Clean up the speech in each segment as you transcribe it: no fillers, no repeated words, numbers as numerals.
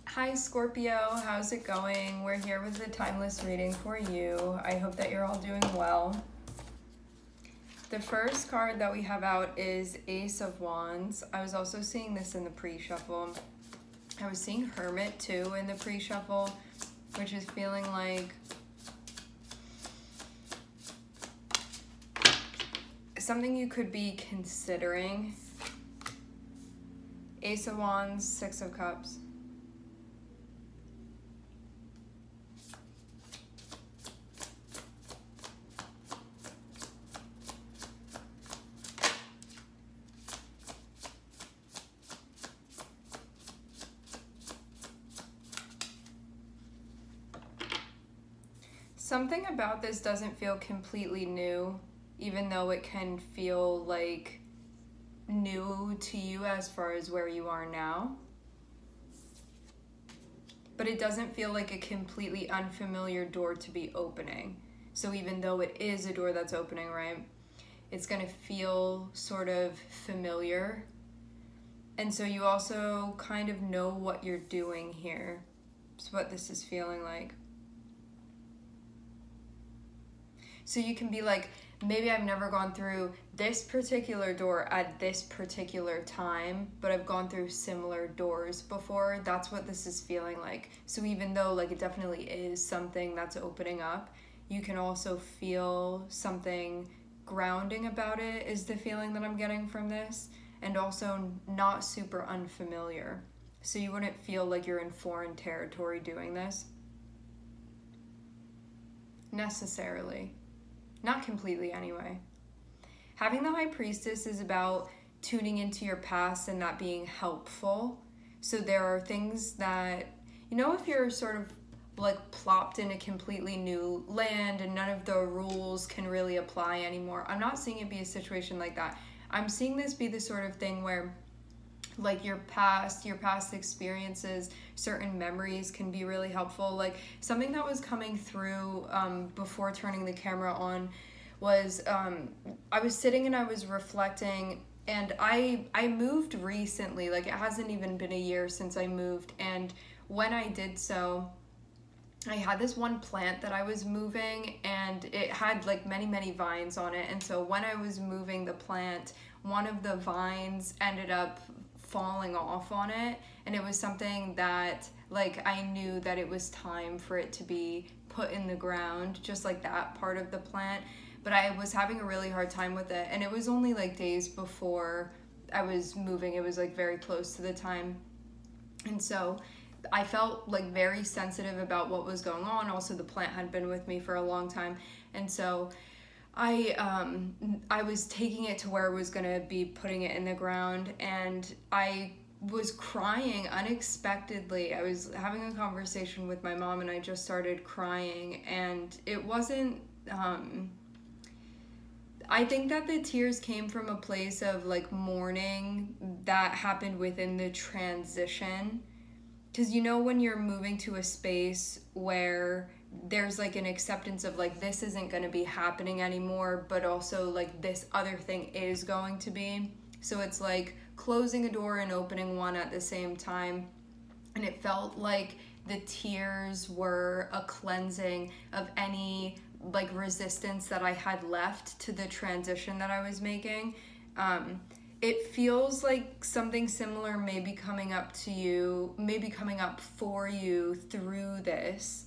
Hi Scorpio, how's it going? We're here with the timeless reading for you. I hope that you're all doing well. The first card that we have out is Ace of Wands. I was also seeing this in the pre-shuffle. I was seeing Hermit too in the pre-shuffle, which is feeling like something you could be considering. Ace of Wands, Six of Cups. Something about this doesn't feel completely new, even though it can feel like new to you as far as where you are now. But it doesn't feel like a completely unfamiliar door to be opening. So even though it is a door that's opening, right, it's gonna feel sort of familiar. And so you also kind of know what you're doing here. It's what this is feeling like. So you can be like, maybe I've never gone through this particular door at this particular time, but I've gone through similar doors before. That's what this is feeling like. So even though like it definitely is something that's opening up, you can also feel something grounding about it is the feeling that I'm getting from this, and also not super unfamiliar. So you wouldn't feel like you're in foreign territory doing this necessarily. Not completely anyway. Having the High Priestess is about tuning into your past and that being helpful. So there are things that, you know, if you're sort of like plopped in a completely new land and none of the rules can really apply anymore. I'm not seeing it be a situation like that. I'm seeing this be the sort of thing where like your past experiences, certain memories can be really helpful. Like something that was coming through before turning the camera on was I was sitting and I was reflecting, and I moved recently. Like it hasn't even been a year since I moved, and when I did so, I had this one plant that I was moving, and it had like many vines on it. And so when I was moving the plant, one of the vines ended up falling off on it, and it was something that like I knew that it was time for it to be put in the ground, just like that part of the plant. But I was having a really hard time with it, and it was only like days before I was moving. It was like very close to the time, and so I felt like very sensitive about what was going on. Also, the plant had been with me for a long time, and so I was taking it to where I was gonna be putting it in the ground, and I was crying unexpectedly. I was having a conversation with my mom, and I just started crying, and it wasn't, I think that the tears came from a place of like mourning that happened within the transition. Because you know when you're moving to a space where there's like an acceptance of like this isn't going to be happening anymore, but also like this other thing is going to be. So it's like closing a door and opening one at the same time. And it felt like the tears were a cleansing of any like resistance that I had left to the transition that I was making. It feels like something similar may be coming up to you, maybe coming up for you through this.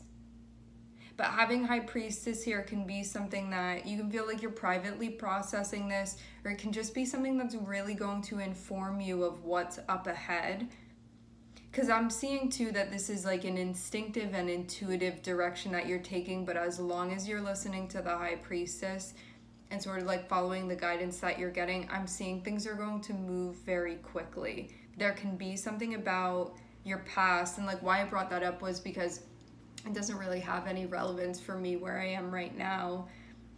But having High Priestess here can be something that you can feel like you're privately processing this, or it can just be something that's really going to inform you of what's up ahead. Because I'm seeing too that this is like an instinctive and intuitive direction that you're taking, but as long as you're listening to the High Priestess and sort of like following the guidance that you're getting, I'm seeing things are going to move very quickly. There can be something about your past, and like why I brought that up was because it doesn't really have any relevance for me where I am right now,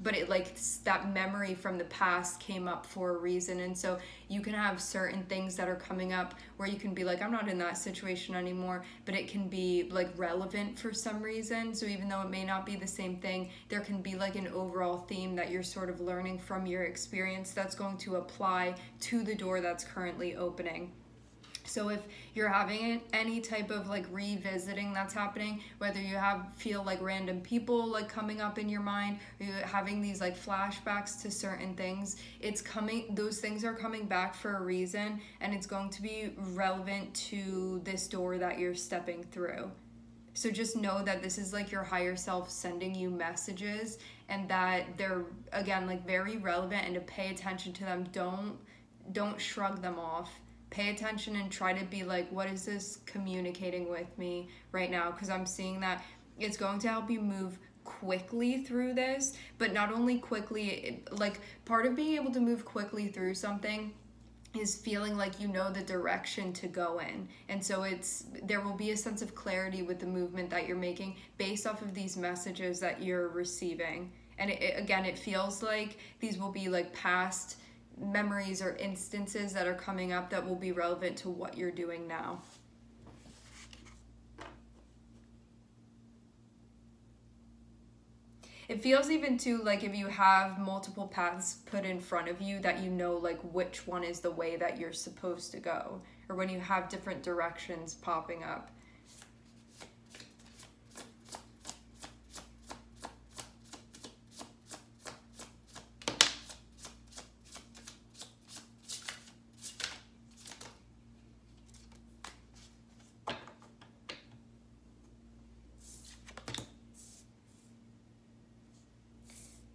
but it like that memory from the past came up for a reason. And so you can have certain things that are coming up where you can be like, I'm not in that situation anymore, but it can be like relevant for some reason. So even though it may not be the same thing, there can be like an overall theme that you're sort of learning from your experience that's going to apply to the door that's currently opening. So if you're having any type of like revisiting that's happening, whether you feel like random people like coming up in your mind, or you're having these like flashbacks to certain things, those things are coming back for a reason, and it's going to be relevant to this door that you're stepping through. So just know that this is like your higher self sending you messages, and that they're, again, like very relevant, and to pay attention to them. Don't shrug them off. Pay attention and try to be like, what is this communicating with me right now? Because I'm seeing that it's going to help you move quickly through this, but not only quickly, like part of being able to move quickly through something is feeling like you know the direction to go in. And so there will be a sense of clarity with the movement that you're making based off of these messages that you're receiving. And again, it feels like these will be like past memories or instances that are coming up that will be relevant to what you're doing now. It feels even too like if you have multiple paths put in front of you, that you know like which one is the way that you're supposed to go, or when you have different directions popping up.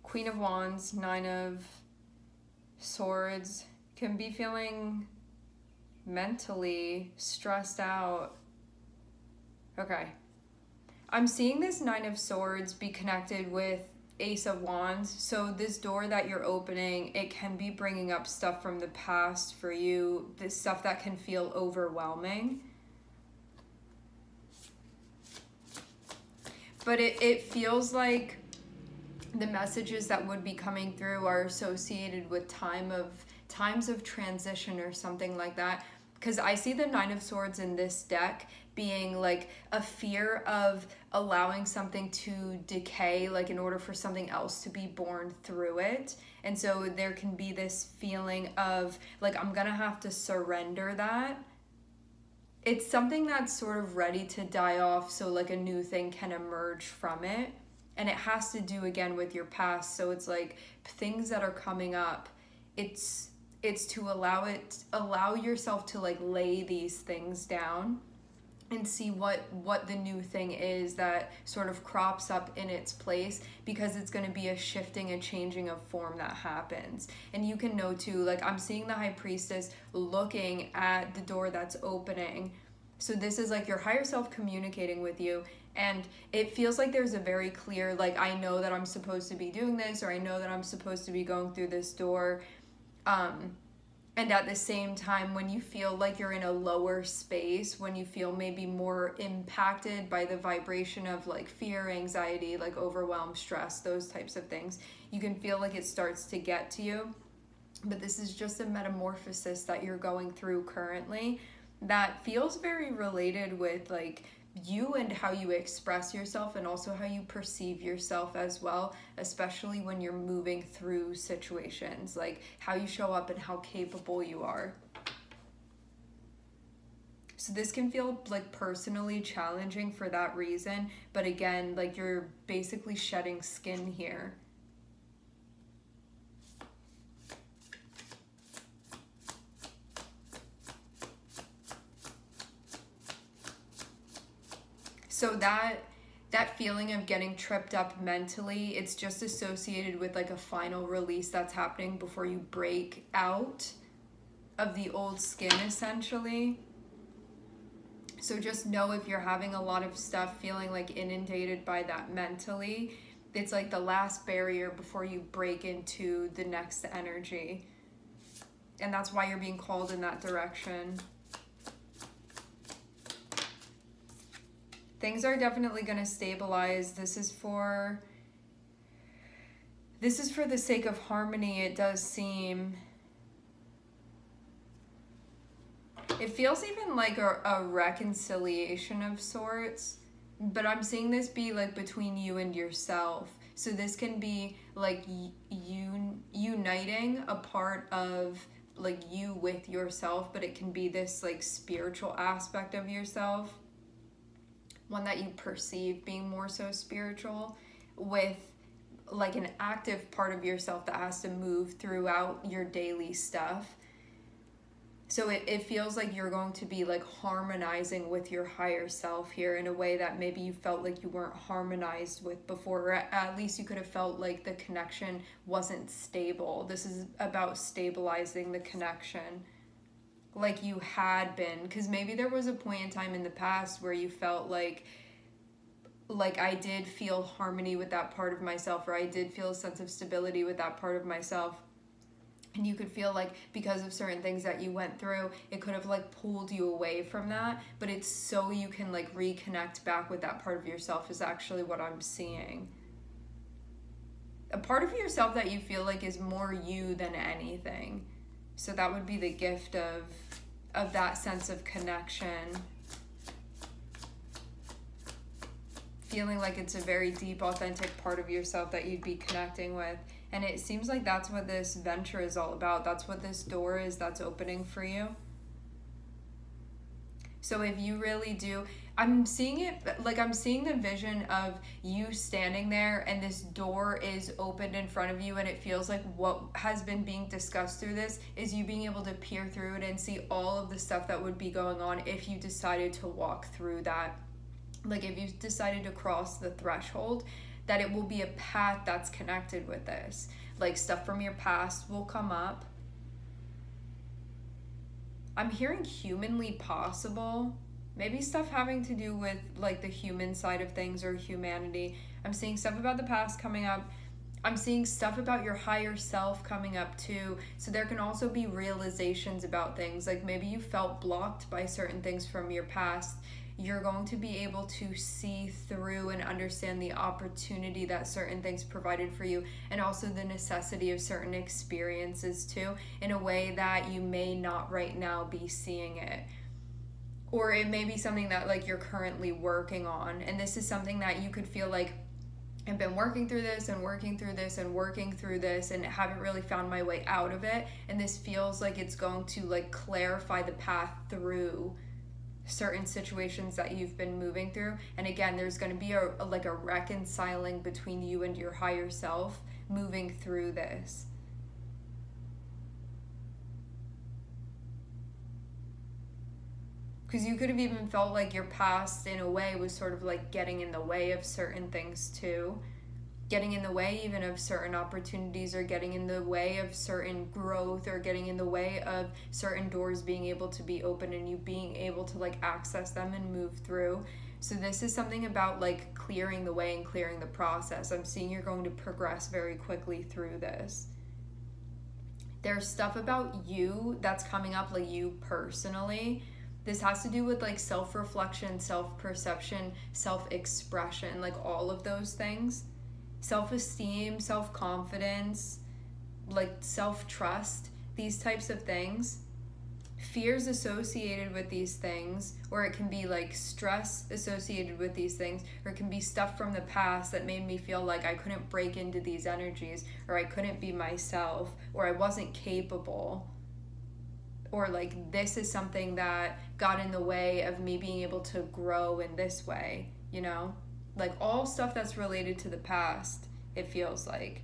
Queen of Wands, Nine of Swords, can be feeling mentally stressed out. Okay. I'm seeing this Nine of Swords be connected with Ace of Wands. So this door that you're opening, it can be bringing up stuff from the past for you, this stuff that can feel overwhelming. But it feels like the messages that would be coming through are associated with times of transition or something like that. Because I see the Nine of Swords in this deck being like a fear of allowing something to decay, like in order for something else to be born through it. And so there can be this feeling of like, I'm gonna have to surrender that. It's something that's sort of ready to die off, so like a new thing can emerge from it. And it has to do again with your past. So it's like things that are coming up, it's to allow yourself to like lay these things down and see what the new thing is that sort of crops up in its place, because it's going to be a shifting, a changing of form that happens. And you can know too, like I'm seeing the High Priestess looking at the door that's opening. So this is like your higher self communicating with you. And it feels like there's a very clear, like, I know that I'm supposed to be doing this, or I know that I'm supposed to be going through this door. And at the same time, when you feel like you're in a lower space, when you feel maybe more impacted by the vibration of like fear, anxiety, like overwhelm, stress, those types of things, you can feel like it starts to get to you. But this is just a metamorphosis that you're going through currently that feels very related with like you and how you express yourself, and also how you perceive yourself as well, especially when you're moving through situations, like how you show up and how capable you are. So this can feel like personally challenging for that reason, but again, like you're basically shedding skin here. So that feeling of getting tripped up mentally, it's just associated with like a final release that's happening before you break out of the old skin, essentially. So just know if you're having a lot of stuff feeling like inundated by that mentally, it's like the last barrier before you break into the next energy. And that's why you're being called in that direction. Things are definitely going to stabilize. This is for the sake of harmony, it does seem. It feels even like a reconciliation of sorts, but I'm seeing this be like between you and yourself. So this can be like uniting a part of like you with yourself, but it can be this like spiritual aspect of yourself, one that you perceive being more so spiritual, with like an active part of yourself that has to move throughout your daily stuff. So it feels like you're going to be like harmonizing with your higher self here in a way that maybe you felt like you weren't harmonized with before, or at least you could have felt like the connection wasn't stable. This is about stabilizing the connection like you had been, because maybe there was a point in time in the past where you felt like I did feel harmony with that part of myself, or I did feel a sense of stability with that part of myself. And you could feel like because of certain things that you went through, it could have like pulled you away from that. But it's so you can like reconnect back with that part of yourself is actually what I'm seeing. A part of yourself that you feel like is more you than anything. So that would be the gift of that sense of connection. Feeling like it's a very deep, authentic part of yourself that you'd be connecting with. And it seems like that's what this venture is all about. That's what this door is that's opening for you. So if you really do, I'm seeing it, like I'm seeing the vision of you standing there and this door is opened in front of you, and it feels like what has been being discussed through this is you being able to peer through it and see all of the stuff that would be going on if you decided to walk through that. Like if you decided to cross the threshold, that it will be a path that's connected with this. Like stuff from your past will come up. I'm hearing humanly possible. Maybe stuff having to do with like the human side of things or humanity. I'm seeing stuff about the past coming up. I'm seeing stuff about your higher self coming up too. So there can also be realizations about things. Like maybe you felt blocked by certain things from your past. You're going to be able to see through and understand the opportunity that certain things provided for you, and also the necessity of certain experiences too, in a way that you may not right now be seeing it. Or it may be something that like you're currently working on, and this is something that you could feel like, I've been working through this and working through this and working through this and haven't really found my way out of it, and this feels like it's going to like clarify the path through certain situations that you've been moving through. And again, there's going to be a reconciling between you and your higher self moving through this. Because you could have even felt like your past in a way was sort of like getting in the way of certain things too. Getting in the way even of certain opportunities, or getting in the way of certain growth, or getting in the way of certain doors being able to be open and you being able to like access them and move through. So this is something about like clearing the way and clearing the process. I'm seeing you're going to progress very quickly through this. There's stuff about you that's coming up, like you personally. This has to do with like self-reflection, self-perception, self-expression, like all of those things. Self-esteem, self-confidence, like self-trust, these types of things. Fears associated with these things, or it can be like stress associated with these things, or it can be stuff from the past that made me feel like I couldn't break into these energies, or I couldn't be myself, or I wasn't capable, or like this is something that got in the way of me being able to grow in this way, you know? Like all stuff that's related to the past, it feels like.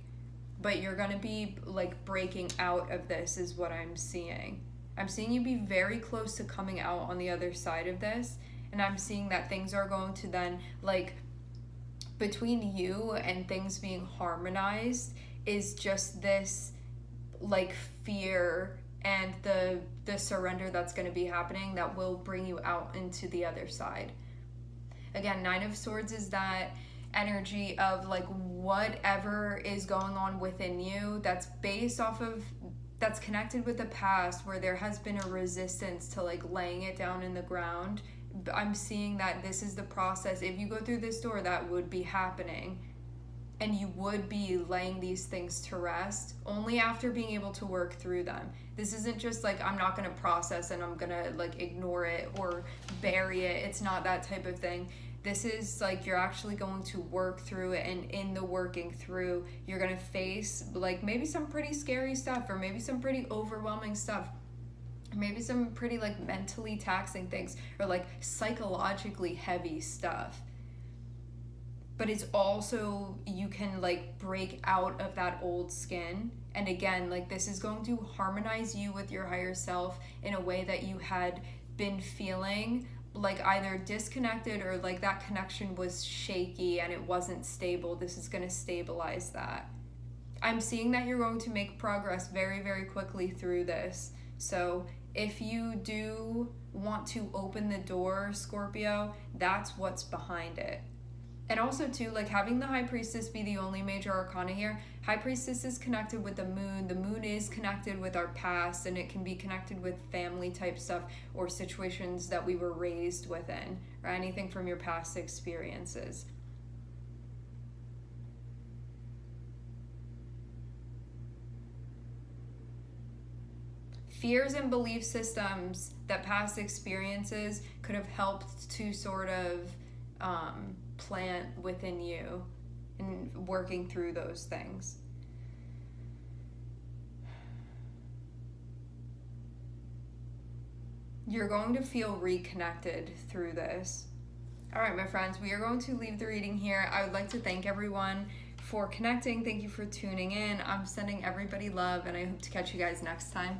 But you're gonna be like breaking out of this is what I'm seeing. I'm seeing you be very close to coming out on the other side of this. And I'm seeing that things are going to then, like, between you and things being harmonized is just this like fear and the surrender that's going to be happening that will bring you out into the other side. Again, Nine of Swords is that energy of like whatever is going on within you that's based off of, that's connected with the past, where there has been a resistance to like laying it down in the ground. I'm seeing that this is the process. If you go through this door, that would be happening. And you would be laying these things to rest only after being able to work through them. This isn't just like, I'm not going to process and I'm going to like ignore it or bury it. It's not that type of thing. This is like you're actually going to work through it, and in the working through, you're going to face like maybe some pretty scary stuff, or maybe some pretty overwhelming stuff, maybe some pretty like mentally taxing things, or like psychologically heavy stuff. But it's also, you can like break out of that old skin. And again, like this is going to harmonize you with your higher self in a way that you had been feeling like either disconnected, or like that connection was shaky and it wasn't stable. This is going to stabilize that. I'm seeing that you're going to make progress very, very quickly through this. So if you do want to open the door, Scorpio, that's what's behind it. And also too, like having the High Priestess be the only major arcana here, High Priestess is connected with the moon. The moon is connected with our past, and it can be connected with family type stuff, or situations that we were raised within, or anything from your past experiences. Fears and belief systems that past experiences could have helped to sort of plant within you, and working through those things. You're going to feel reconnected through this. All right, my friends, we are going to leave the reading here. I would like to thank everyone for connecting. Thank you for tuning in. I'm sending everybody love, and I hope to catch you guys next time.